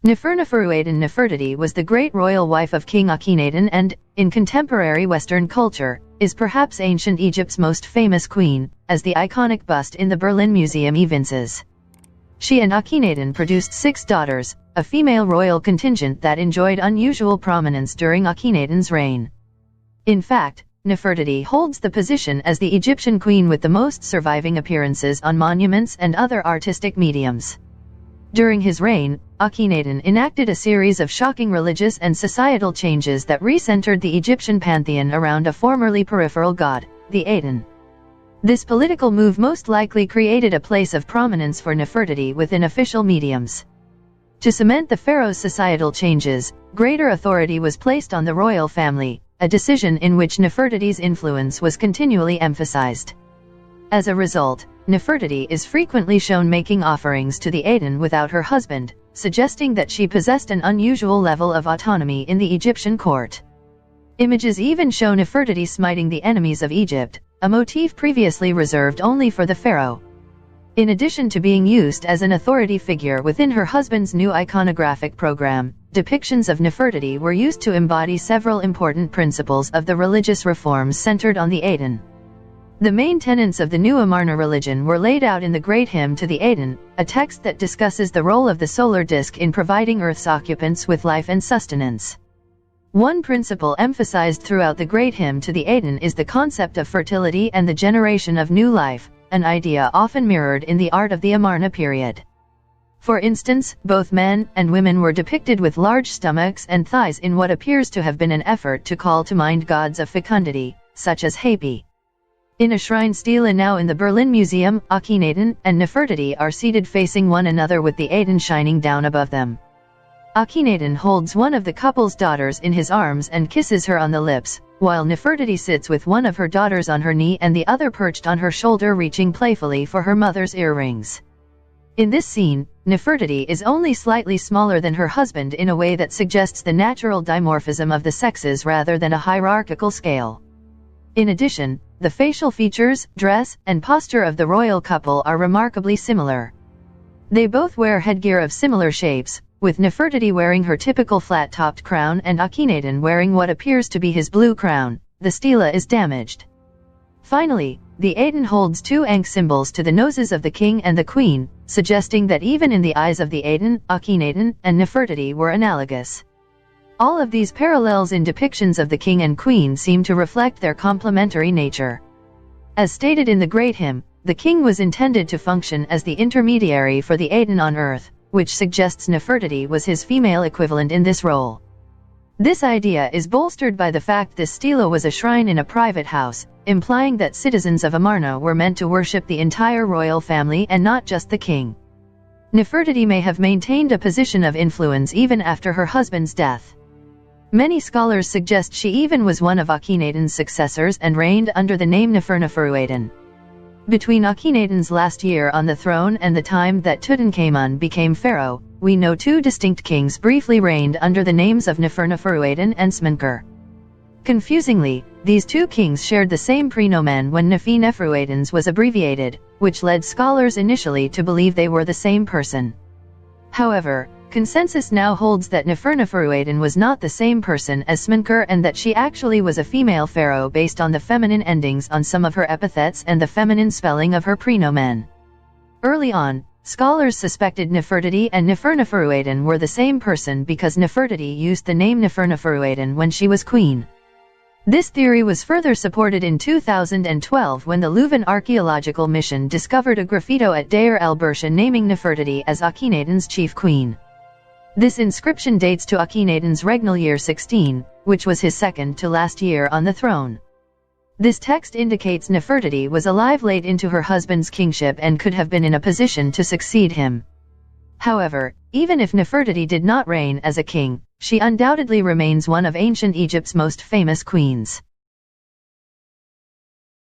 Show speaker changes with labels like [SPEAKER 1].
[SPEAKER 1] Nefertiti was the great royal wife of King Akhenaten and, in contemporary Western culture, is perhaps ancient Egypt's most famous queen, as the iconic bust in the Berlin Museum evinces. She and Akhenaten produced 6 daughters, a female royal contingent that enjoyed unusual prominence during Akhenaten's reign. In fact, Nefertiti holds the position as the Egyptian queen with the most surviving appearances on monuments and other artistic mediums. During his reign, Akhenaten enacted a series of shocking religious and societal changes that recentered the Egyptian pantheon around a formerly peripheral god, the Aten. This political move most likely created a place of prominence for Nefertiti within official mediums. To cement the pharaoh's societal changes, greater authority was placed on the royal family, a decision in which Nefertiti's influence was continually emphasized. As a result, Nefertiti is frequently shown making offerings to the Aten without her husband, suggesting that she possessed an unusual level of autonomy in the Egyptian court. Images even show Nefertiti smiting the enemies of Egypt, a motif previously reserved only for the pharaoh. In addition to being used as an authority figure within her husband's new iconographic program, depictions of Nefertiti were used to embody several important principles of the religious reforms centered on the Aten. The main tenets of the new Amarna religion were laid out in the Great Hymn to the Aten, a text that discusses the role of the solar disk in providing Earth's occupants with life and sustenance. One principle emphasized throughout the Great Hymn to the Aten is the concept of fertility and the generation of new life, an idea often mirrored in the art of the Amarna period. For instance, both men and women were depicted with large stomachs and thighs in what appears to have been an effort to call to mind gods of fecundity, such as Hapi. In a shrine stele now in the Berlin Museum, Akhenaten and Nefertiti are seated facing one another with the Aten shining down above them. Akhenaten holds one of the couple's daughters in his arms and kisses her on the lips, while Nefertiti sits with one of her daughters on her knee and the other perched on her shoulder, reaching playfully for her mother's earrings. In this scene, Nefertiti is only slightly smaller than her husband in a way that suggests the natural dimorphism of the sexes rather than a hierarchical scale. In addition, the facial features, dress, and posture of the royal couple are remarkably similar. They both wear headgear of similar shapes, with Nefertiti wearing her typical flat-topped crown and Akhenaten wearing what appears to be his blue crown. The stela is damaged. Finally, the Aten holds 2 ankh symbols to the noses of the king and the queen, suggesting that even in the eyes of the Aten, Akhenaten and Nefertiti were analogous. All of these parallels in depictions of the king and queen seem to reflect their complementary nature. As stated in the Great Hymn, the king was intended to function as the intermediary for the Aten on earth, which suggests Nefertiti was his female equivalent in this role. This idea is bolstered by the fact this stela was a shrine in a private house, implying that citizens of Amarna were meant to worship the entire royal family and not just the king. Nefertiti may have maintained a position of influence even after her husband's death. Many scholars suggest she even was one of Akhenaten's successors and reigned under the name Nefertiti. Between Akhenaten's last year on the throne and the time that Tutankhamun became pharaoh, we know 2 distinct kings briefly reigned under the names of Nefertiti and Smenkhare. Confusingly, these 2 kings shared the same prenomen when Nefertiti's was abbreviated, which led scholars initially to believe they were the same person. However, consensus now holds that Nefertiti was not the same person as Smenkhare and that she actually was a female pharaoh based on the feminine endings on some of her epithets and the feminine spelling of her prenomen. Early on, scholars suspected Nefertiti and Nefertiti were the same person because Nefertiti used the name Nefertiti when she was queen. This theory was further supported in 2012 when the Leuven Archaeological Mission discovered a graffito at Deir el-Bersha naming Nefertiti as Akhenaten's chief queen. This inscription dates to Akhenaten's regnal year 16, which was his second to last year on the throne. This text indicates Nefertiti was alive late into her husband's kingship and could have been in a position to succeed him. However, even if Nefertiti did not reign as a king, she undoubtedly remains one of ancient Egypt's most famous queens.